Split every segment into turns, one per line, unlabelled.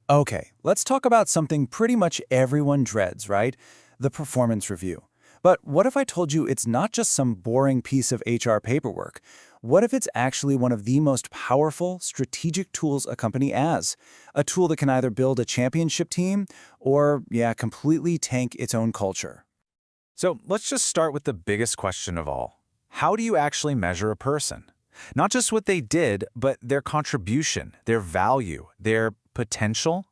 Okay, let's talk about something pretty much everyone dreads, right? The performance review. But what if I told you it's not just some boring piece of HR paperwork? What if it's actually one of the most powerful, strategic tools a company has? A tool that can either build a championship team or, yeah, completely tank its own culture.
So let's just start with the biggest question of all. How do you actually measure a person? Not just what they did, but their contribution, their value, their potential?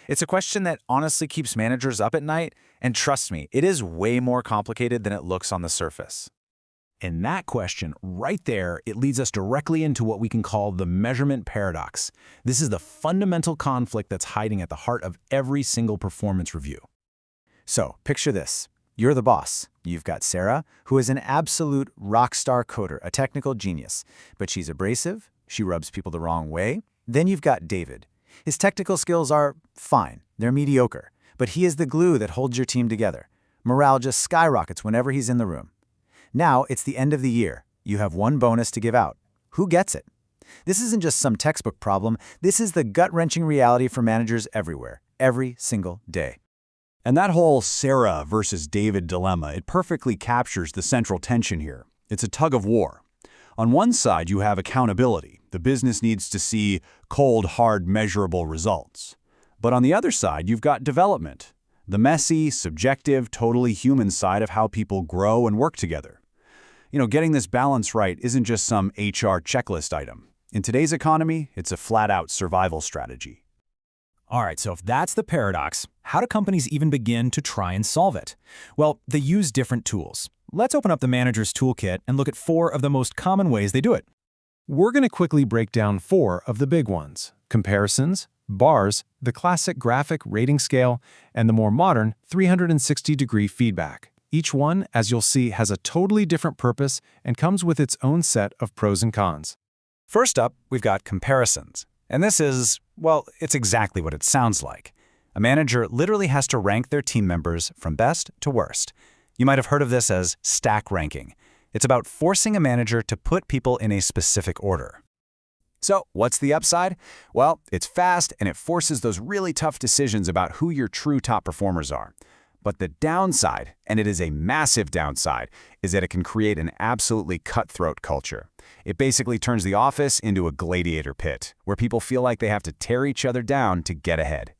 It's a question that honestly keeps managers up at night, and trust me, it is way more complicated than it looks on the surface.
And that question, right there, it leads us directly into what we can call the measurement paradox. This is the fundamental conflict that's hiding at the heart of every single performance review.
So, picture this. You're the boss. You've got Sarah, who is an absolute rock star coder, a technical genius. But she's abrasive, she rubs people the wrong way. Then you've got David. His technical skills are fine, they're mediocre, but he is the glue that holds your team together. Morale just skyrockets whenever he's in the room. Now it's the end of the year. You have one bonus to give out. Who gets it? This isn't just some textbook problem, this is the gut-wrenching reality for managers everywhere, every single day.
And that whole Sarah versus David dilemma, it perfectly captures the central tension here. It's a tug of war. On one side, you have accountability. The business needs to see cold, hard, measurable results. But on the other side, you've got development, the messy, subjective, totally human side of how people grow and work together. Getting this balance right isn't just some HR checklist item. In today's economy, it's a flat-out survival strategy.
All right, so if that's the paradox, how do companies even begin to try and solve it? Well, they use different tools. Let's open up the manager's toolkit and look at 4 of the most common ways they do it.
We're going to quickly break down 4 of the big ones: comparisons, bars, the classic graphic rating scale, and the more modern 360-degree feedback. Each one, as you'll see, has a totally different purpose and comes with its own set of pros and cons.
First up, we've got comparisons. And this is, well, it's exactly what it sounds like. A manager literally has to rank their team members from best to worst. You might have heard of this as stack ranking. It's about forcing a manager to put people in a specific order. So, what's the upside? Well, it's fast and it forces those really tough decisions about who your true top performers are. But the downside, and it is a massive downside, is that it can create an absolutely cutthroat culture. It basically turns the office into a gladiator pit, where people feel like they have to tear each other down to get ahead.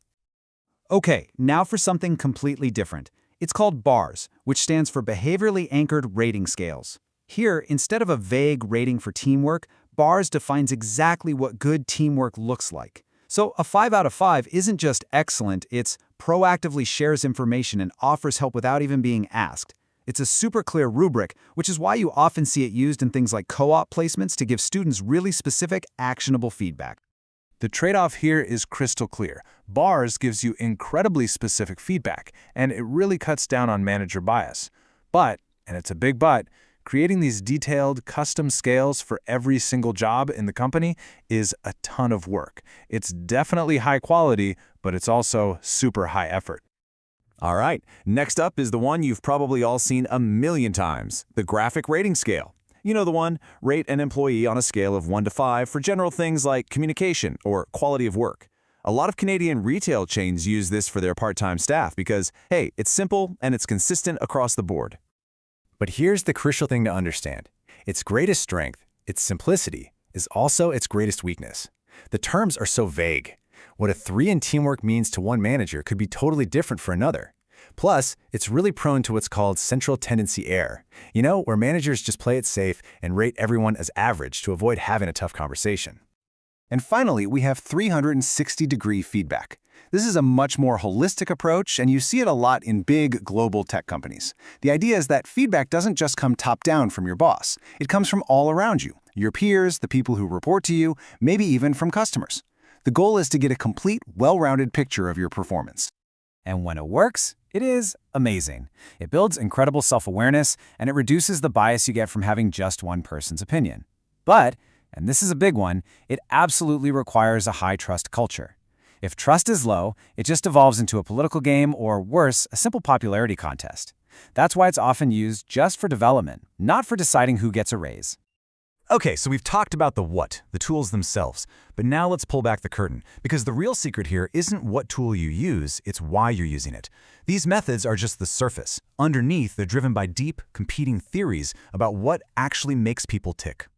Okay, now for something completely different. It's called BARS, which stands for Behaviorally Anchored Rating Scales. Here, instead of a vague rating for teamwork, BARS defines exactly what good teamwork looks like. So a 5 out of 5 isn't just excellent, it's proactively shares information and offers help without even being asked. It's a super clear rubric, which is why you often see it used in things like co-op placements to give students really specific, actionable feedback.
The trade-off here is crystal clear. BARS gives you incredibly specific feedback, and it really cuts down on manager bias. But, and it's a big but, creating these detailed, custom scales for every single job in the company is a ton of work. It's definitely high quality, but it's also super high effort. All right, next up is the one you've probably all seen a million times, the graphic rating scale. You know the one, rate an employee on a scale of 1 to 5 for general things like communication or quality of work. A lot of Canadian retail chains use this for their part-time staff because, hey, it's simple and it's consistent across the board. But here's the crucial thing to understand. Its greatest strength, its simplicity, is also its greatest weakness. The terms are so vague. What a 3 in teamwork means to one manager could be totally different for another. Plus, it's really prone to what's called central tendency error. Where managers just play it safe and rate everyone as average to avoid having a tough conversation. And finally, we have 360-degree feedback. This is a much more holistic approach, and you see it a lot in big global tech companies. The idea is that feedback doesn't just come top-down from your boss. It comes from all around you, your peers, the people who report to you, maybe even from customers. The goal is to get a complete, well-rounded picture of your performance. And when it works, it is amazing. It builds incredible self-awareness, and it reduces the bias you get from having just one person's opinion. But, and this is a big one, it absolutely requires a high-trust culture. If trust is low, it just evolves into a political game or, worse, a simple popularity contest. That's why it's often used just for development, not for deciding who gets a raise.
Okay, so we've talked about the what, the tools themselves, but now let's pull back the curtain, because the real secret here isn't what tool you use, it's why you're using it. These methods are just the surface. Underneath, they're driven by deep, competing theories about what actually makes people tick.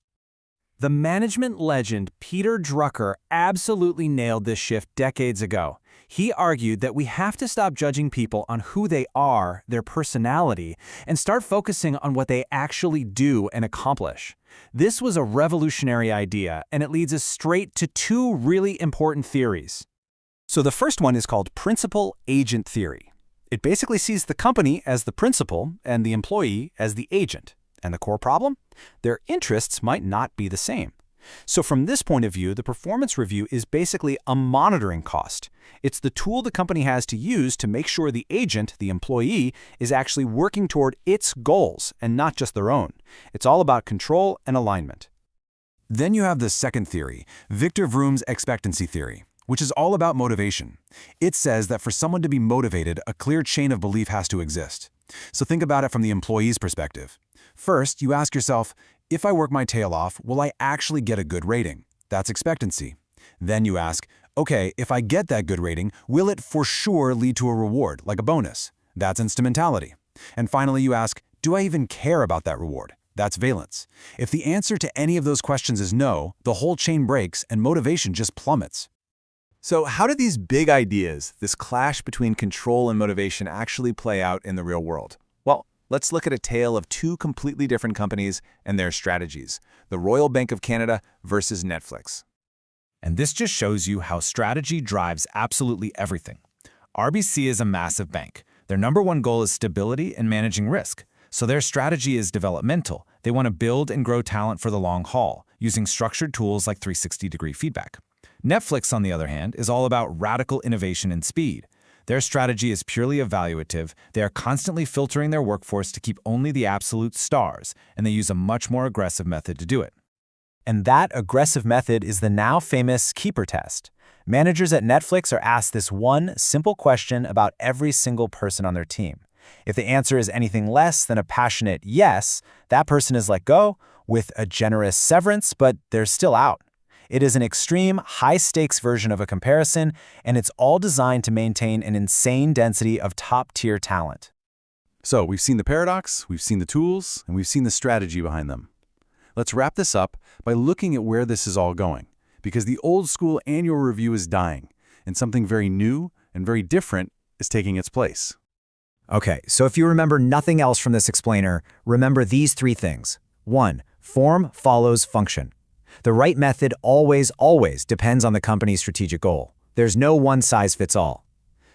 The management legend Peter Drucker absolutely nailed this shift decades ago. He argued that we have to stop judging people on who they are, their personality, and start focusing on what they actually do and accomplish. This was a revolutionary idea, and it leads us straight to two really important theories.
So the first one is called principal-agent theory. It basically sees the company as the principal and the employee as the agent. And the core problem? Their interests might not be the same. So from this point of view, the performance review is basically a monitoring cost. It's the tool the company has to use to make sure the agent, the employee, is actually working toward its goals and not just their own. It's all about control and alignment. Then you have the second theory, Victor Vroom's expectancy theory, which is all about motivation. It says that for someone to be motivated, a clear chain of belief has to exist. So think about it from the employee's perspective. First, you ask yourself, if I work my tail off, will I actually get a good rating? That's expectancy. Then you ask, okay, if I get that good rating, will it for sure lead to a reward, like a bonus? That's instrumentality. And finally, you ask, do I even care about that reward? That's valence. If the answer to any of those questions is no, the whole chain breaks and motivation just plummets.
So how do these big ideas, this clash between control and motivation, actually play out in the real world? Well, let's look at a tale of two completely different companies and their strategies, the Royal Bank of Canada versus Netflix.
And this just shows you how strategy drives absolutely everything. RBC is a massive bank. Their number one goal is stability and managing risk. So their strategy is developmental. They want to build and grow talent for the long haul, using structured tools like 360-degree feedback. Netflix, on the other hand, is all about radical innovation and speed. Their strategy is purely evaluative. They are constantly filtering their workforce to keep only the absolute stars, and they use a much more aggressive method to do it.
And that aggressive method is the now famous keeper test. Managers at Netflix are asked this one simple question about every single person on their team. If the answer is anything less than a passionate yes, that person is let go with a generous severance, but they're still out. It is an extreme, high-stakes version of a comparison, and it's all designed to maintain an insane density of top-tier talent.
So we've seen the paradox, we've seen the tools, and we've seen the strategy behind them. Let's wrap this up by looking at where this is all going, because the old-school annual review is dying, and something very new and very different is taking its place.
Okay, so if you remember nothing else from this explainer, remember these three things. 1. Form follows function. The right method always depends on the company's strategic goal. There's no one-size-fits-all.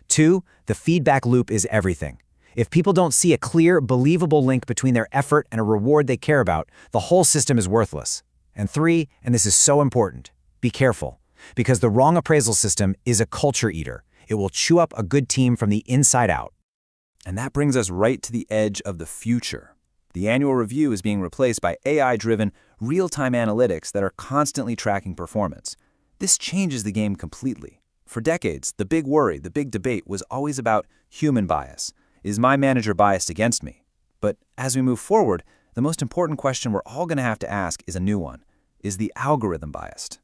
2. The feedback loop is everything. If people don't see a clear, believable link between their effort and a reward they care about, the whole system is worthless. And 3, and this is so important, be careful, because the wrong appraisal system is a culture eater. It will chew up a good team from the inside out.
And that brings us right to the edge of the future. The annual review is being replaced by AI-driven, real-time analytics that are constantly tracking performance. This changes the game completely. For decades, the big worry, the big debate was always about human bias. Is my manager biased against me? But as we move forward, the most important question we're all going to have to ask is a new one. Is the algorithm biased?